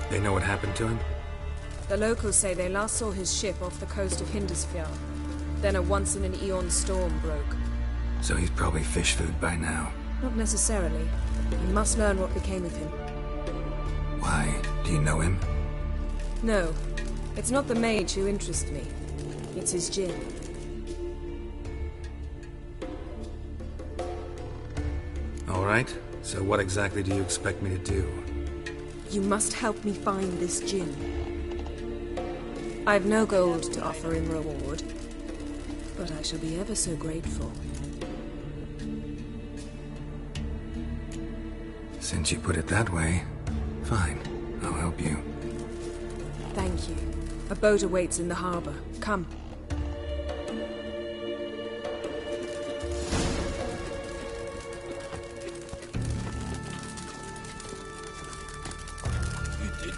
They know what happened to him? The locals say they last saw his ship off the coast of Hindusfjord. Then a once-in-an-eon storm broke. So he's probably fish food by now. Not necessarily. You must learn what became of him. Why? Do you know him? No. It's not the mage who interests me. It's his djinn. Alright. So what exactly do you expect me to do? You must help me find this djinn. I've no gold to offer in reward, but I shall be ever so grateful. Since you put it that way, fine. I'll help you. Thank you. A boat awaits in the harbor. Come.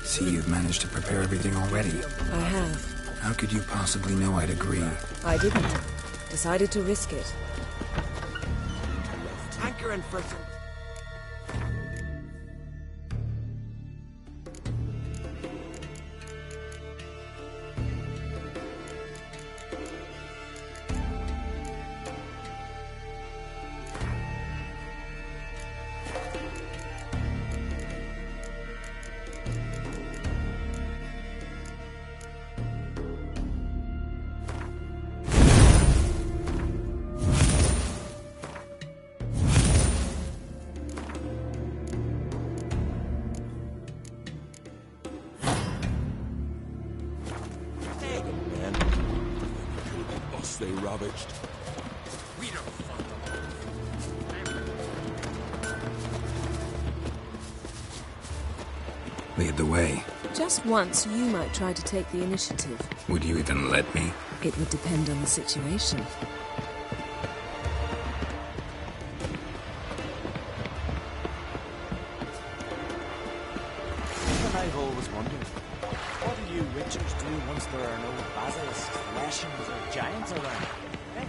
See, you've managed to prepare everything already. I have. How could you possibly know I'd agree? I didn't. Decided to risk it. Hankering for some... They ravaged. We don't Lead the way. Just once, you might try to take the initiative. Would you even let me? It would depend on the situation. I've always wondered, what do you witchers do once there are no basilisks, lashings, or giants around? Eh?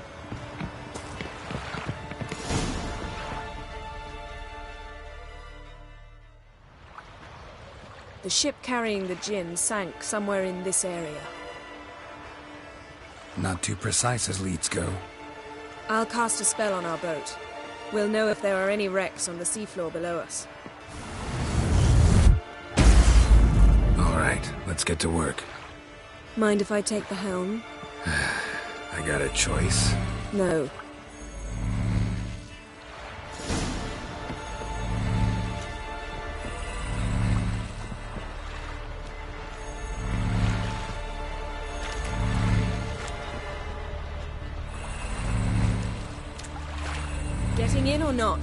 The ship carrying the djinn sank somewhere in this area. Not too precise as leads go. I'll cast a spell on our boat. We'll know if there are any wrecks on the seafloor below us. Alright, let's get to work. Mind if I take the helm? I got a choice. No. Getting in or not?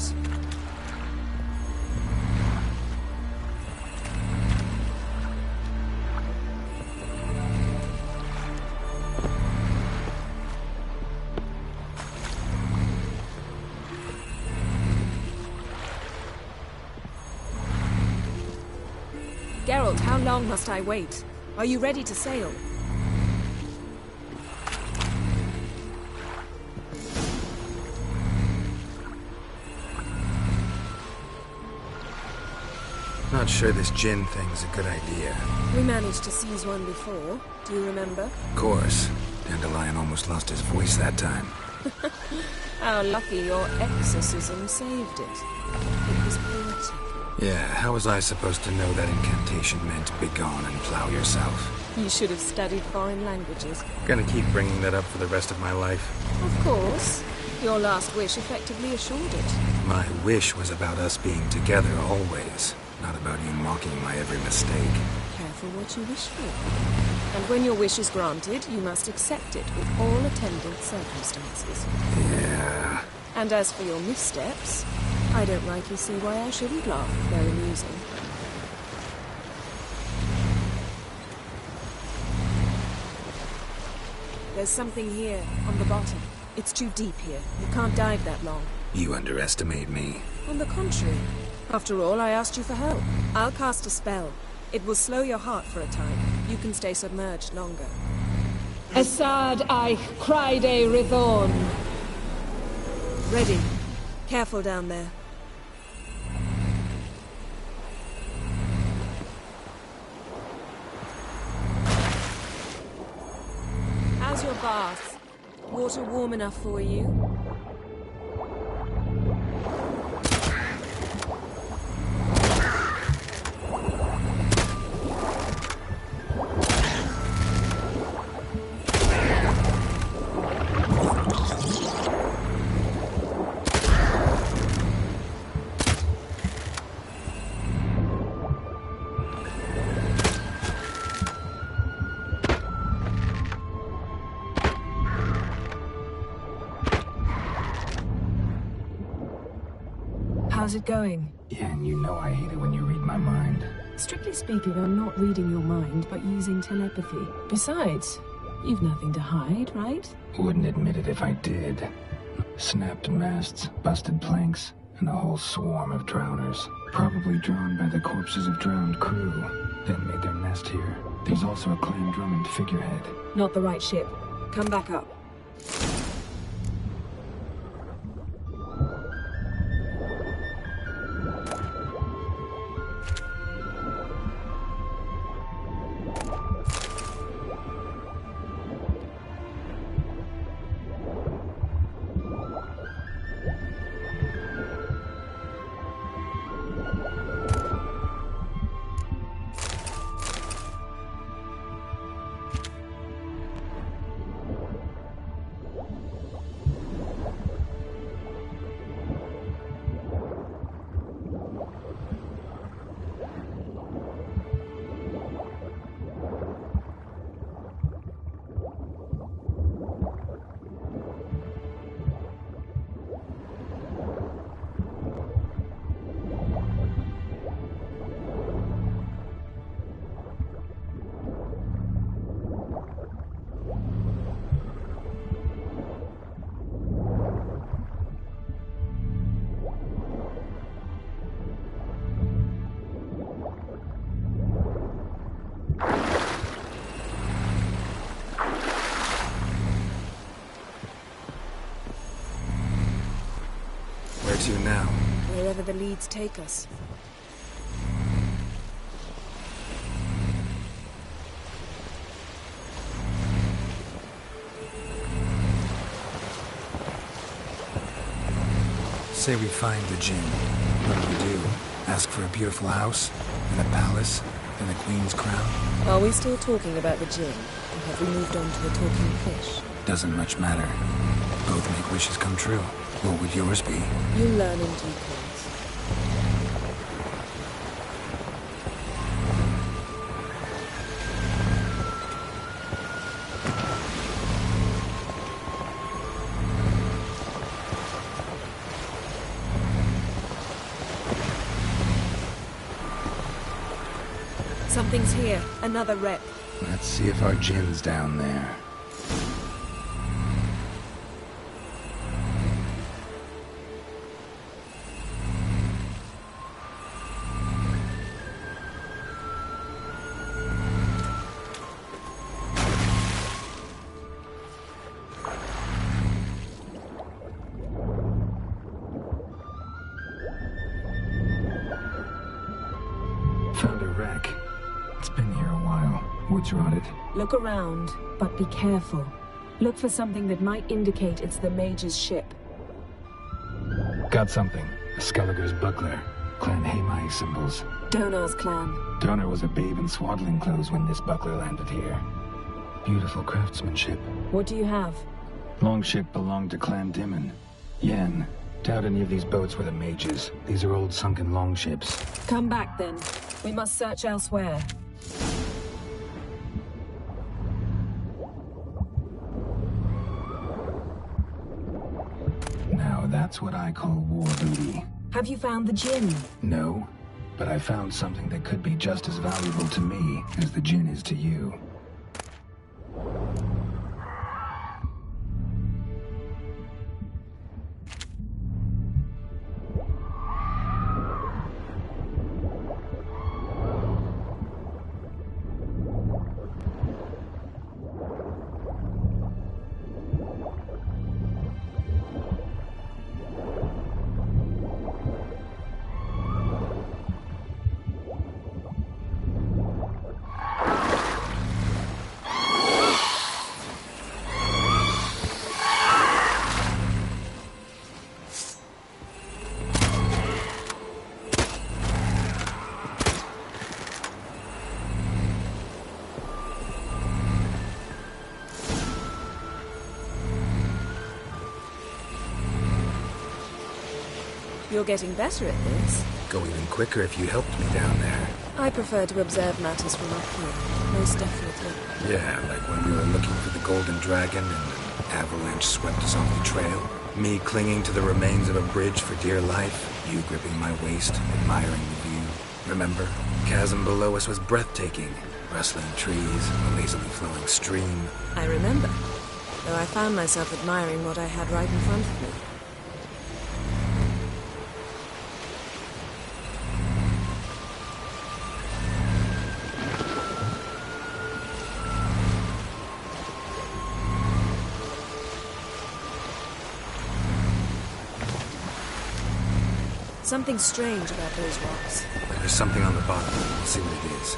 Geralt, how long must I wait? Are you ready to sail? Not sure this djinn thing's a good idea. We managed to seize one before. Do you remember? Of course. Dandelion almost lost his voice that time. How lucky your exorcism saved it. It was poetic. Yeah, how was I supposed to know that incantation meant begone and plow yourself? You should have studied foreign languages. Gonna keep bringing that up for the rest of my life. Of course. Your last wish effectively assured it. My wish was about us being together always, not about you mocking my every mistake. Careful what you wish for. And when your wish is granted, you must accept it with all attendant circumstances. Yeah. And as for your missteps, I don't rightly see why I shouldn't laugh if they're amusing. There's something here, on the bottom. It's too deep here. You can't dive that long. You underestimate me. On the contrary. After all, I asked you for help. I'll cast a spell. It will slow your heart for a time. You can stay submerged longer. Assad I Cried Rithorn. Ready. Careful down there. bath. Water warm enough for you? How's it going? Yeah, and you know I hate it when you read my mind. Strictly speaking, I'm not reading your mind, but using telepathy. Besides, you've nothing to hide, right? Wouldn't admit it if I did. Snapped masts, busted planks, and a whole swarm of drowners. Probably drawn by the corpses of drowned crew, then made their nest here. There's also a Clan Drummond figurehead. Not the right ship. Come back up. Where to now? Wherever the leads take us. Say we find the Jinn. What do we do? Ask for a beautiful house? And a palace? And the Queen's crown? Are we still talking about the Jinn? Or have we moved on to the talking fish? Doesn't much matter. Both make wishes come true. What would yours be? You learn in due course. Something's here. Another wreck. Let's see if our Jinn's down there. Found a wreck. It's been here a while. Wood's rotted. Look around, but be careful. Look for something that might indicate it's the mage's ship. Got something. A Skelliger's buckler. Clan Hamai symbols. Donar's clan. Donor was a babe in swaddling clothes when this buckler landed here. Beautiful craftsmanship. What do you have? Longship belonged to Clan Dimon. Yen. Doubt any of these boats were the mages. These are old sunken longships. Come back then. We must search elsewhere. Now that's what I call war booty. Have you found the Jinn? No, but I found something that could be just as valuable to me as the Jinn is to you. You're getting better at this. Go even quicker if you helped me down there. I prefer to observe matters from up here, most definitely. Yeah, like when we were looking for the Golden Dragon and an avalanche swept us off the trail. Me clinging to the remains of a bridge for dear life. You gripping my waist, admiring the view. Remember? Chasm below us was breathtaking. Rustling trees, a lazily flowing stream. I remember, though I found myself admiring what I had right in front of me. Something strange about those rocks. There's something on the bottom. Let's see what it is.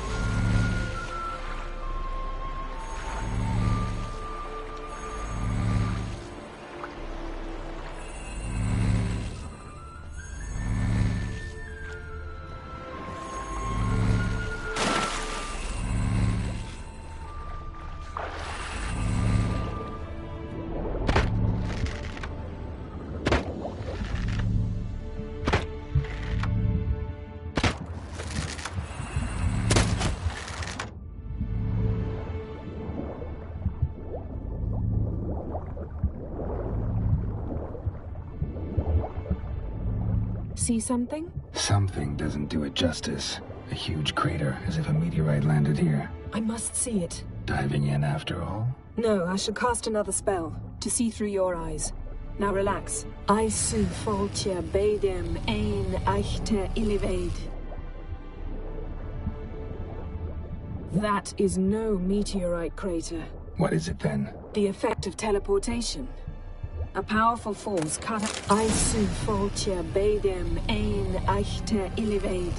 See something? Something doesn't do it justice. A huge crater, as if a meteorite landed here. I must see it. Diving in after all? No, I should cast another spell, to see through your eyes. Now relax. I su foltje bedem ein echte illivaid. That is no meteorite crater. What is it then? The effect of teleportation. A powerful force cut I su foltje bedem ein echte illivaid.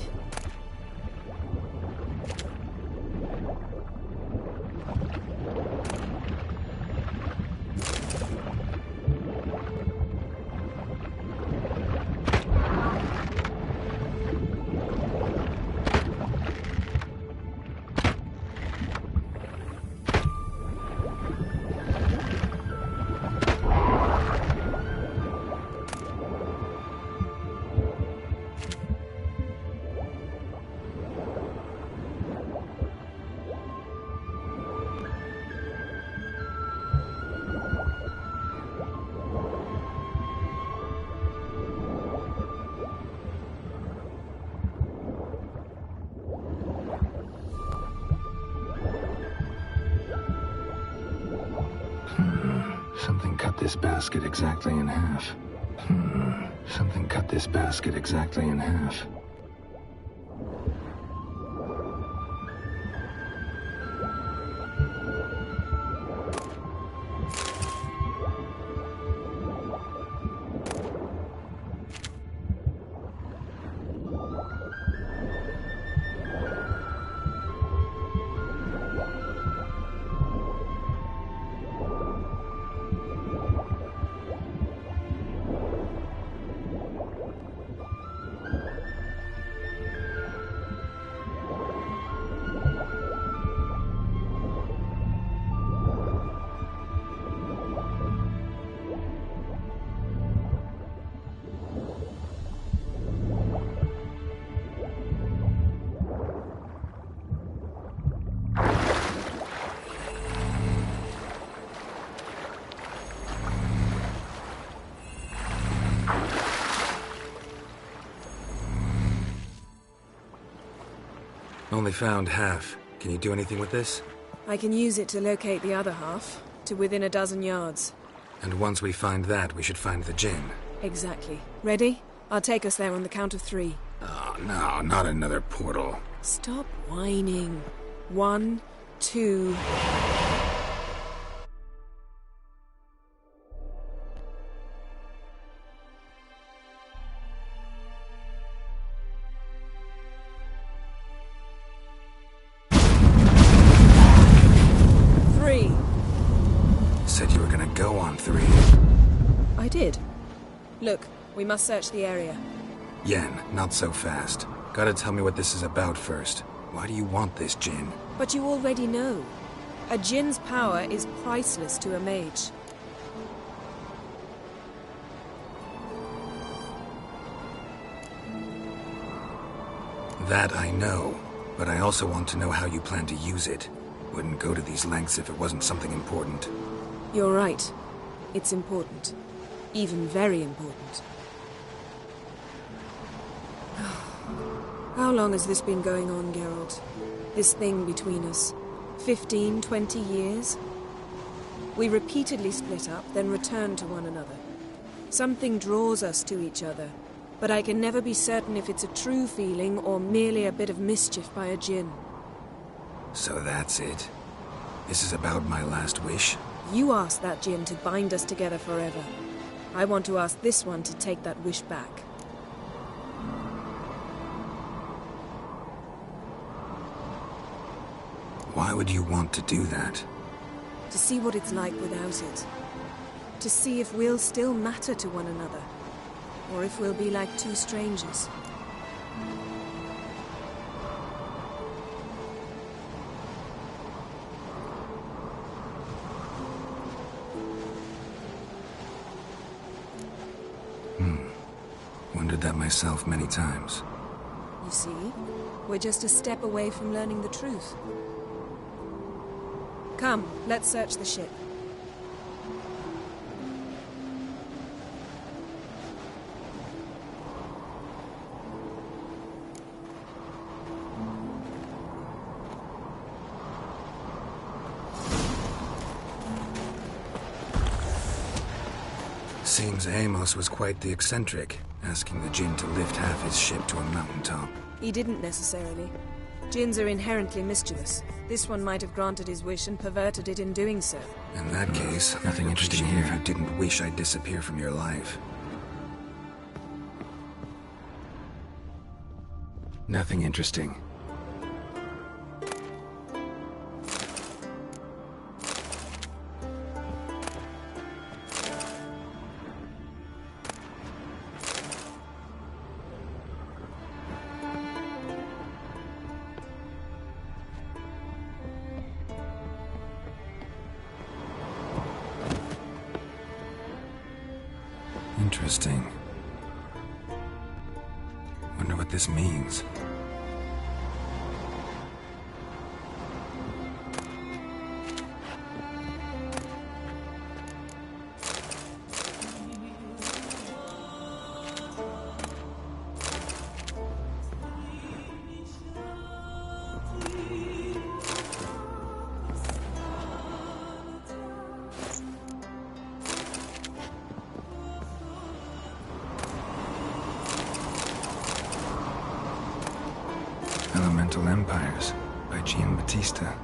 Something cut this basket exactly in half. Something cut this basket exactly in half. Only found half. Can you do anything with this? I can use it to locate the other half, to within a dozen yards. And once we find that, we should find the Jinn. Exactly. Ready? I'll take us there on the count of 3. Oh, no, not another portal. Stop whining. 1, 2... Said you were gonna go on 3. I did. Look, we must search the area. Yen, not so fast. Gotta tell me what this is about first. Why do you want this Jinn? But you already know. A Jinn's power is priceless to a mage. That I know, but I also want to know how you plan to use it. Wouldn't go to these lengths if it wasn't something important. You're right. It's important. Even very important. How long has this been going on, Geralt? This thing between us? 15, 20 years? We repeatedly split up, then returned to one another. Something draws us to each other, but I can never be certain if it's a true feeling or merely a bit of mischief by a djinn. So that's it. This is about my last wish? You asked that djinn to bind us together forever. I want to ask this one to take that wish back. Why would you want to do that? To see what it's like without it. To see if we'll still matter to one another. Or if we'll be like two strangers. Wondered that myself many times. You see, we're just a step away from learning the truth. Come, let's search the ship. Seems Amos was quite the eccentric, asking the djinn to lift half his ship to a mountaintop. He didn't necessarily. Djinns are inherently mischievous. This one might have granted his wish and perverted it in doing so. In that case, nothing interesting here if you didn't wish I'd disappear from your life. Nothing interesting. Interesting. Wonder what this means. Elemental Empires by Giambattista.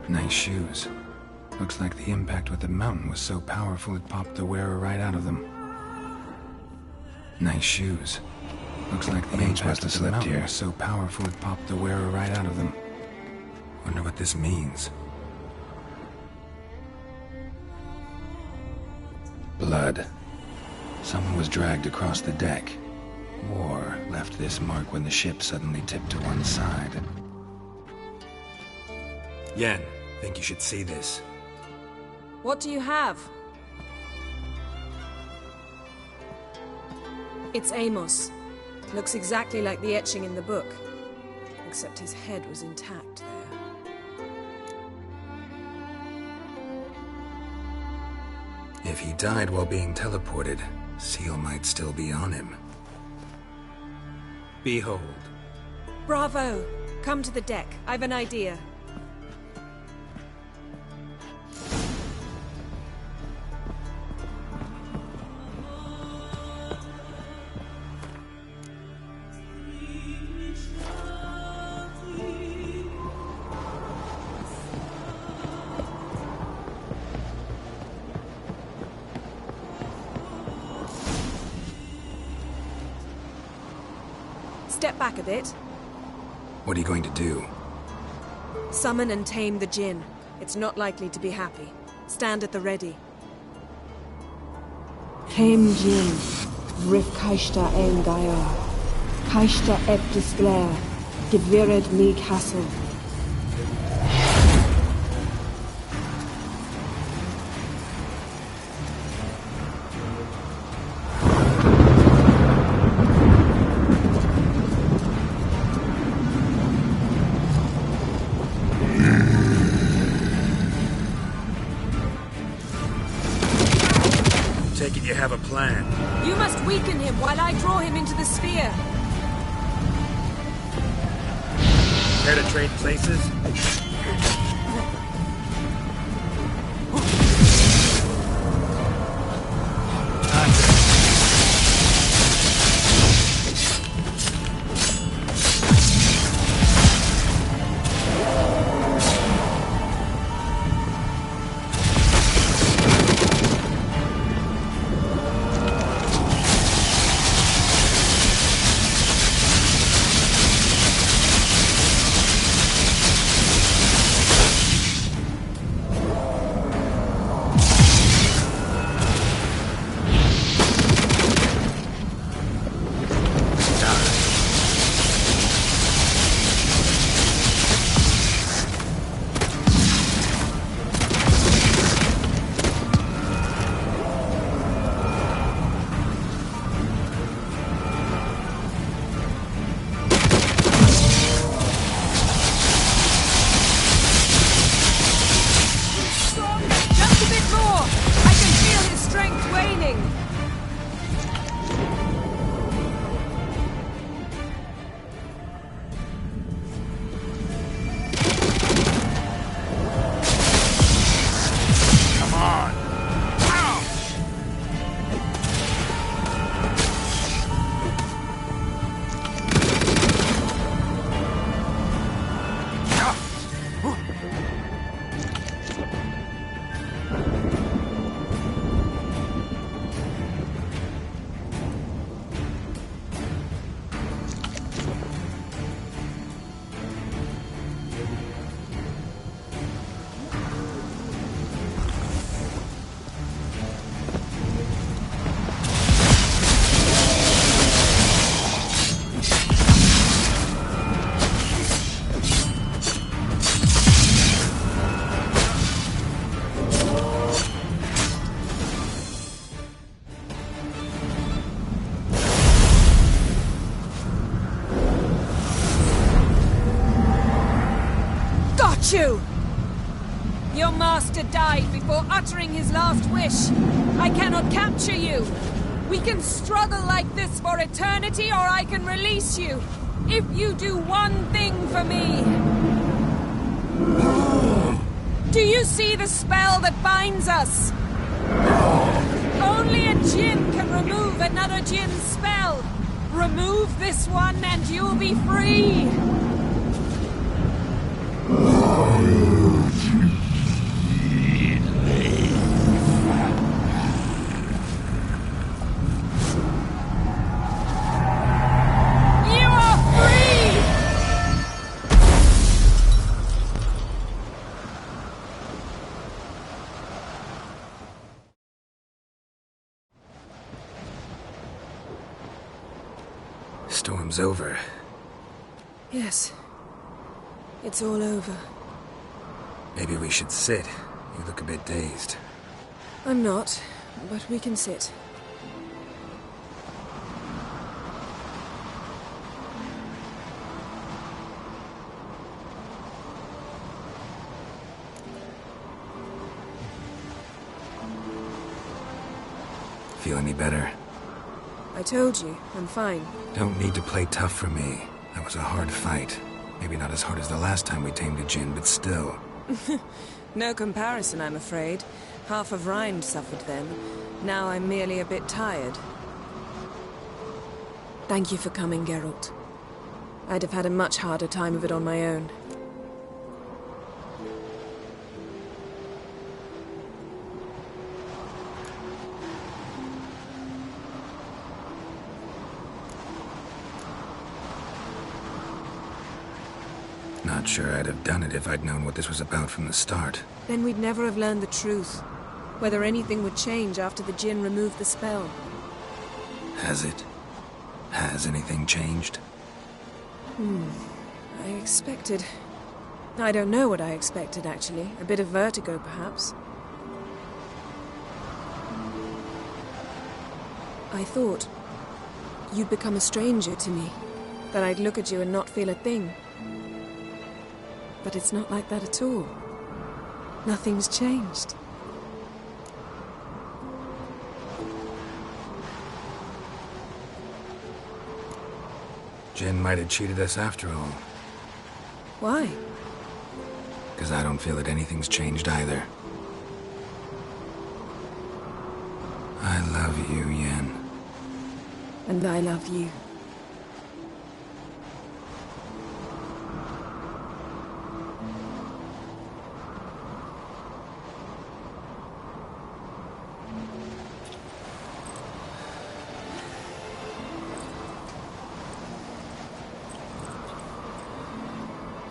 Nice shoes. Looks like the impact with the mountain was so powerful it popped the wearer right out of them. Nice shoes. Looks like the impact with the mountain was so powerful it popped the wearer right out of them. Wonder what this means. Blood. Someone was dragged across the deck. War left this mark when the ship suddenly tipped to one side. Yen, think you should see this. What do you have? It's Amos. Looks exactly like the etching in the book. Except his head was intact there. If he died while being teleported, Seal might still be on him. Behold. Bravo! Come to the deck. I've an idea. Step back a bit. What are you going to do? Summon and tame the djinn. It's not likely to be happy. Stand at the ready. Tame djinn. Rif kaishta ein daya. Kaishta et disglare. Gevired me castle. plan? You must weaken him while I draw him into the sphere. Care to trade places? You! Your master died before uttering his last wish. I cannot capture you. We can struggle like this for eternity, or I can release you. If you do one thing for me. Do you see the spell that binds us? Only a Djinn can remove another Djinn's spell. Remove this one and you'll be free. Storm's over. Yes. It's all over. Maybe we should sit. You look a bit dazed. I'm not, but we can sit. Feel any better? I told you, I'm fine. Don't need to play tough for me. That was a hard fight. Maybe not as hard as the last time we tamed a Djinn, but still. No comparison, I'm afraid. Half of Rind suffered then. Now I'm merely a bit tired. Thank you for coming, Geralt. I'd have had a much harder time of it on my own. Not sure I'd have done it if I'd known what this was about from the start. Then we'd never have learned the truth. Whether anything would change after the Djinn removed the spell. Has it? Has anything changed? I expected... I don't know what I expected, actually. A bit of vertigo, perhaps. I thought you'd become a stranger to me. That I'd look at you and not feel a thing. But it's not like that at all. Nothing's changed. Jin might have cheated us after all. Why? Because I don't feel that anything's changed either. I love you, Yen. And I love you.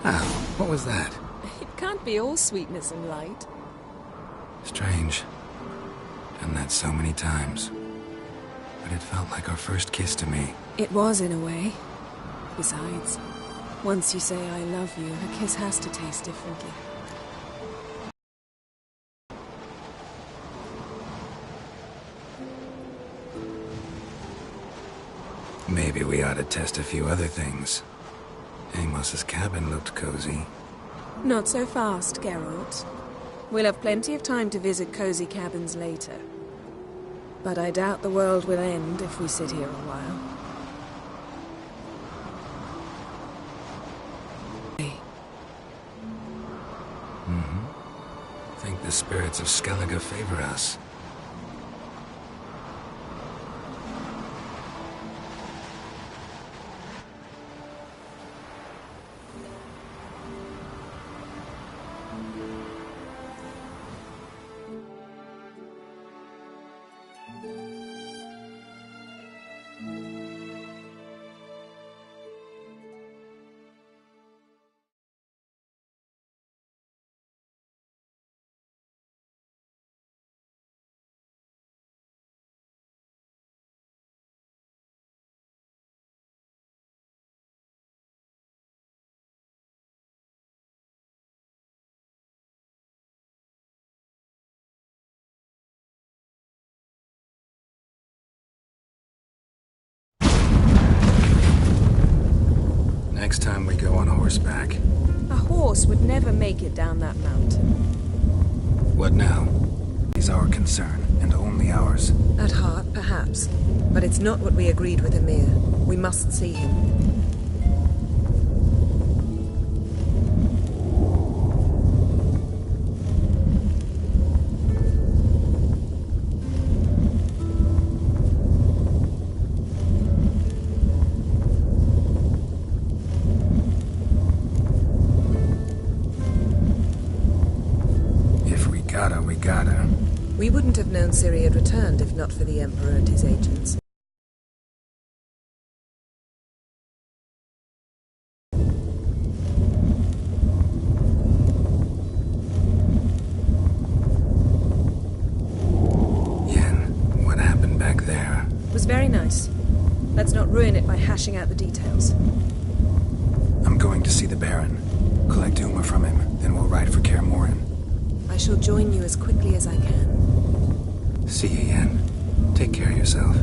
Oh, what was that? It can't be all sweetness and light. Strange. Done that so many times. But it felt like our first kiss to me. It was, in a way. Besides, once you say I love you, a kiss has to taste differently. Maybe we ought to test a few other things. Amos's cabin looked cozy. Not so fast, Geralt. We'll have plenty of time to visit cozy cabins later. But I doubt the world will end if we sit here a while. Think the spirits of Skellige favor us. Next time we go on horseback. A horse would never make it down that mountain. What now? Is our concern, and only ours. At heart, perhaps. But it's not what we agreed with Emir. We must see him. We wouldn't have known Ciri had returned if not for the Emperor and his agents. Yen, what happened back there? It was very nice. Let's not ruin it by hashing out the details. I'm going to see the Baron. Collect Uma from him, then we'll ride for Kaer Morhen. I shall join you as quickly as I can. See you, Yen. Take care of yourself.